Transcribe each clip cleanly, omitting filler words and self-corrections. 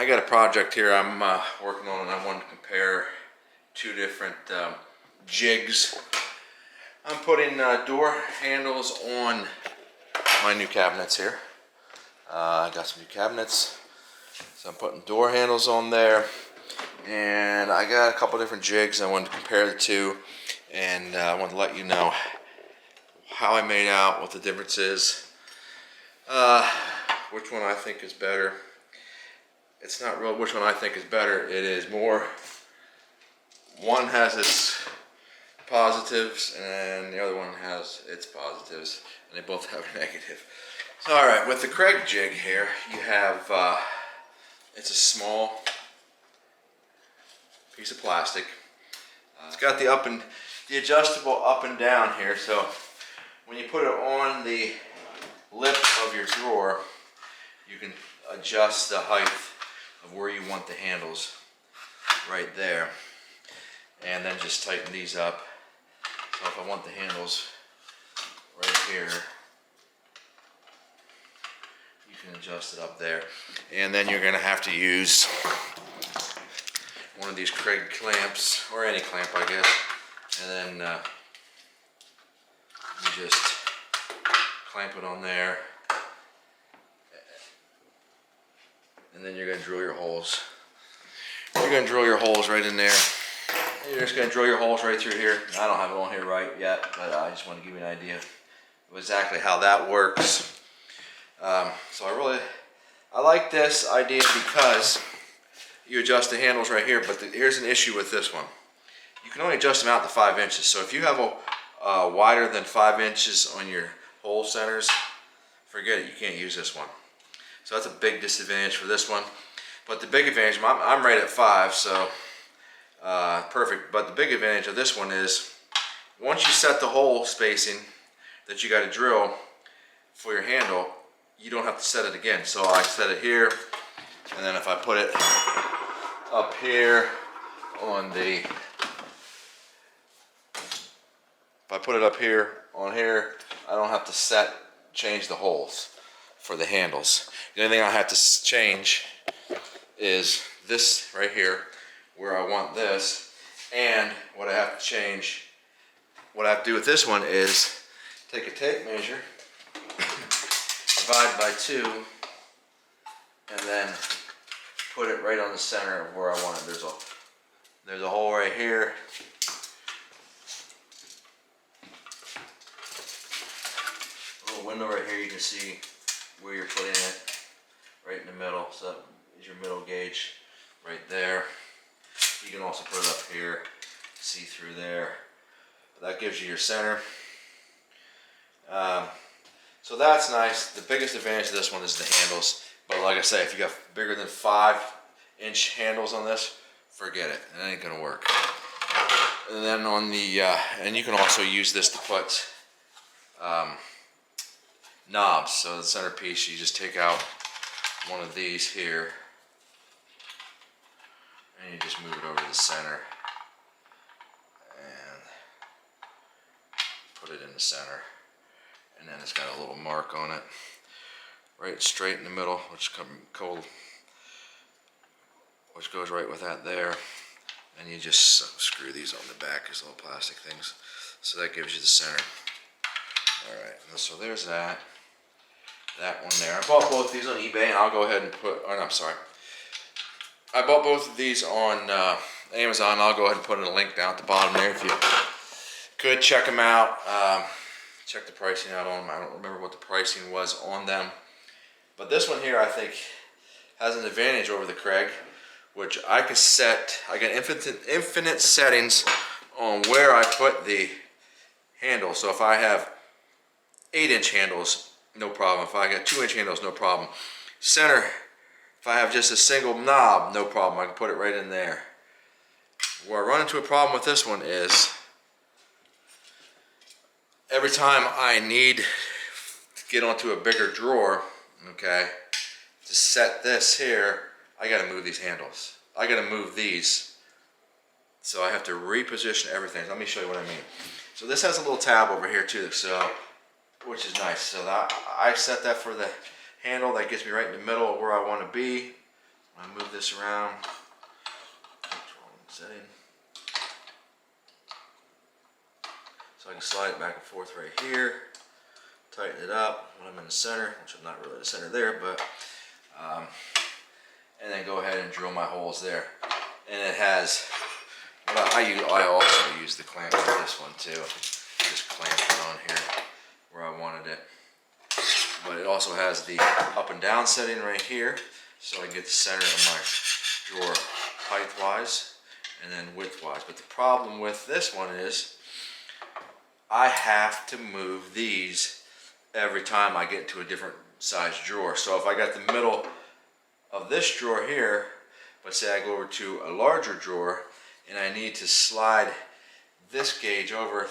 I got a project here I'm working on, and I want to compare two different jigs. I'm putting door handles on my new cabinets here. I got some new cabinets, so I'm putting door handles on there, and I got a couple different jigs. I wanted to compare the two, and I want to let you know how I made out, what the difference is, which one I think is better. It's not real which one I think is better. It is more, one has its positives and the other one has its positives, and they both have a negative. So, all right, with the Craig jig here, you have, it's a small piece of plastic. It's got the adjustable up and down here, so when you put it on the lip of your drawer, you can adjust the height of where you want the handles right there, and then just tighten these up. So if I want the handles right here, you can adjust it up there, and then you're gonna have to use one of these Craig clamps, or any clamp I guess, and then you just clamp it on there, and then you're going to drill your holes. You're going to drill your holes right in there. You're just going to drill your holes right through here. I don't have it on here right yet, but I just want to give you an idea of exactly how that works. So I like this idea because you adjust the handles right here, but here's an issue with this one. You can only adjust them out to 5 inches. So if you have a wider than 5 inches on your hole centers, forget it, you can't use this one. So that's a big disadvantage for this one. But the big advantage, I'm right at 5, so perfect. But the big advantage of this one is, once you set the hole spacing that you got to drill for your handle, you don't have to set it again. So I set it here, and then if I put it up here on the, on here, I don't have to change the holes for the handles. The only thing I have to change is this right here, where I want this, and what I have to change, what I have to do with this one is take a tape measure, divide by 2, and then put it right on the center of where I want it. There's a hole right here. A little window right here, you can see where you're putting it, right in the middle. So that is your middle gauge right there. You can also put it up here, see through there. But that gives you your center. So that's nice. The biggest advantage of this one is the handles. But like I say, if you got bigger than 5-inch handles on this, forget it. It ain't gonna work. And then on the, and you can also use this to put knobs. So the centerpiece, you just take out one of these here, and you just move it over to the center and put it in the center, and then it's got a little mark on it right straight in the middle, which goes right with that there, and you just screw these on the back, these little plastic things, so that gives you the center. Alright, so there's that one there. I bought both of these on eBay, and I'll go ahead and I bought both of these on Amazon. I'll go ahead and put in a link down at the bottom there if you could check them out. Check the pricing out on them. I don't remember what the pricing was on them. But this one here, I think, has an advantage over the Craig, which I can set. I got infinite settings on where I put the handle. So if I have 8-inch handles, no problem. If I got 2-inch handles, no problem. Center, if I have just a single knob, no problem. I can put it right in there. Where I run into a problem with this one is, every time I need to get onto a bigger drawer, okay, to set this here, I gotta move these handles. I gotta move these. So I have to reposition everything. Let me show you what I mean. So this has a little tab over here too, so, which is nice. So that, I set that for the handle. That gets me right in the middle of where I want to be. I move this around. Setting. So I can slide it back and forth right here, tighten it up when I'm in the center, which I'm not really in the center there, but and then go ahead and drill my holes there. And it has, I also use the clamp for this one too. Just clamp it on here where I wanted it. But it also has the up and down setting right here, so I get the center of my drawer height-wise and then width-wise. But the problem with this one is I have to move these every time I get to a different size drawer. So if I got the middle of this drawer here, but say I go over to a larger drawer and I need to slide this gauge over,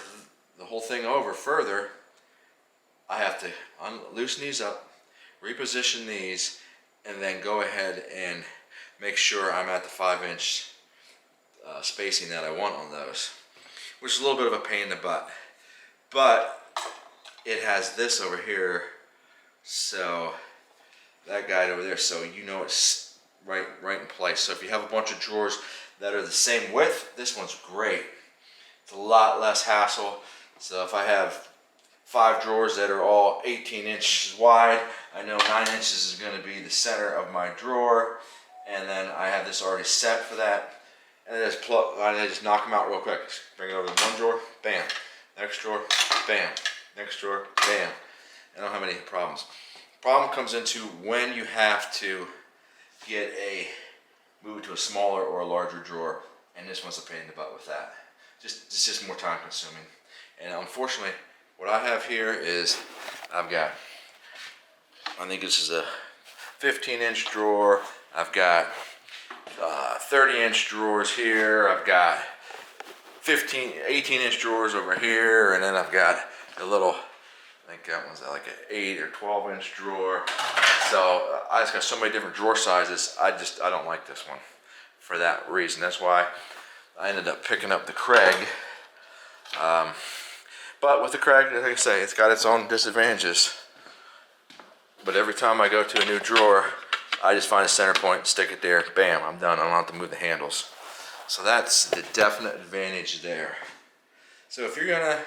the whole thing over further, I have to loosen these up, reposition these, and then go ahead and make sure I'm at the 5-inch spacing that I want on those, which is a little bit of a pain in the butt. But it has this over here, so that guide over there, so you know it's right in place. So if you have a bunch of drawers that are the same width, this one's great. It's a lot less hassle. So if I have 5 drawers that are all 18 inches wide, I know 9 inches is going to be the center of my drawer, and then I have this already set for that. And I just knock them out real quick. Bring it over to one drawer, bam. Next drawer, bam. Next drawer, bam. I don't have any problems. Problem comes into when you have to move it to a smaller or a larger drawer, and this one's a pain in the butt with that. It's just more time consuming. And unfortunately, what I have here is I think this is a 15-inch drawer. I've got 30-inch drawers here. I've got 18-inch drawers over here, and then I've got a little, I think that one's like an 8 or 12-inch drawer. So I just got so many different drawer sizes. I don't like this one for that reason. That's why I ended up picking up the Craig. But with the Craig, like I say, it's got its own disadvantages. But every time I go to a new drawer, I just find a center point, stick it there, bam, I'm done. I don't have to move the handles. So that's the definite advantage there. So if you're gonna,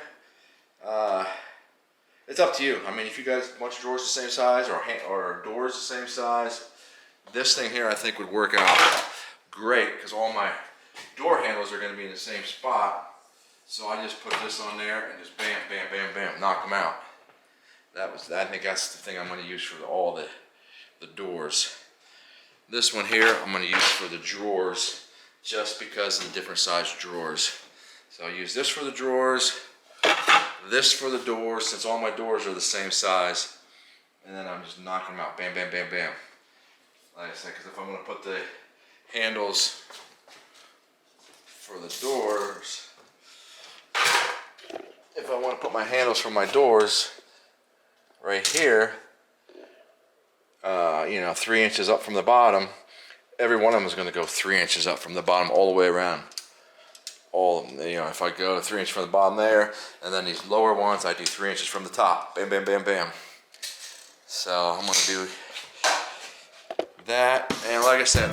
it's up to you. I mean, if you guys, a bunch of drawers the same size or doors the same size, this thing here I think would work out great because all my door handles are gonna be in the same spot. So I just put this on there and just bam, bam, bam, bam, knock them out. I think that's the thing I'm going to use for all the doors. This one here I'm going to use for the drawers just because of the different size drawers. So I'll use this for the drawers, this for the doors, since all my doors are the same size, and then I'm just knocking them out, bam, bam, bam, bam. Like I said, because if I'm going to put the handles for the doors, if I want to put my handles for my doors right here, 3 inches up from the bottom, every one of them is going to go 3 inches up from the bottom all the way around. If I go 3 inches from the bottom there, and then these lower ones, I do 3 inches from the top. Bam, bam, bam, bam. So I'm going to do that, and like I said,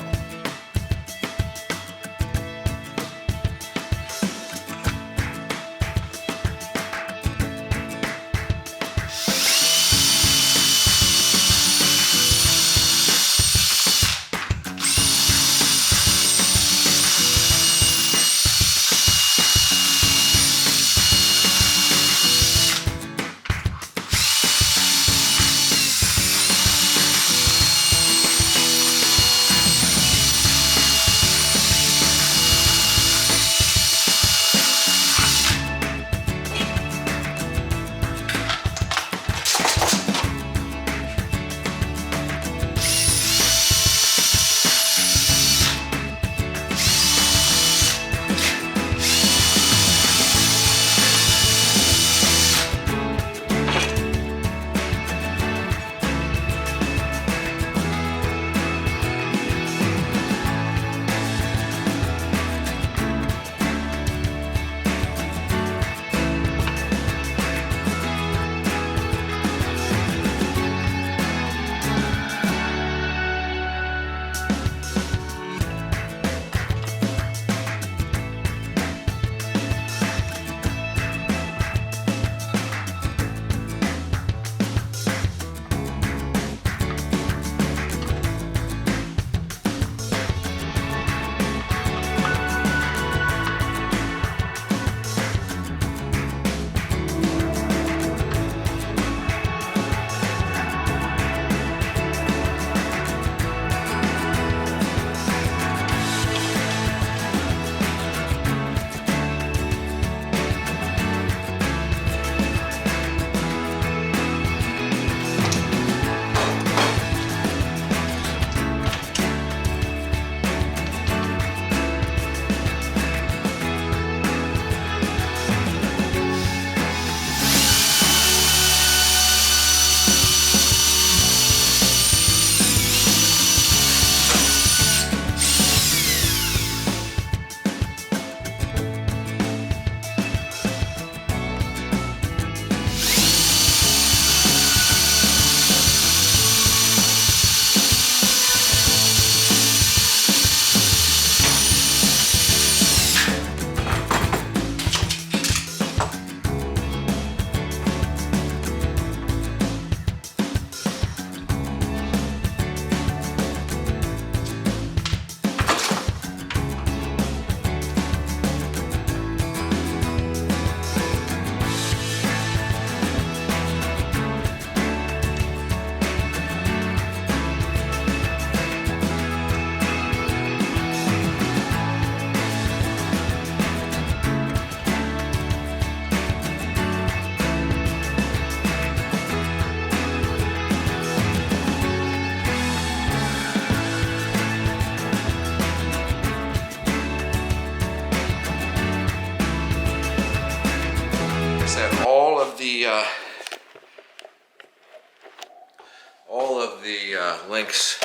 links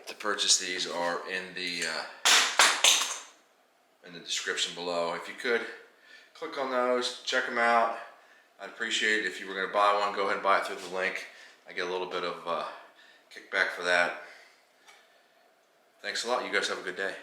to purchase these are in the description below. If you could click on those, check them out. I'd appreciate it if you were going to buy one. Go ahead and buy it through the link. I get a little bit of kickback for that. Thanks a lot. You guys have a good day.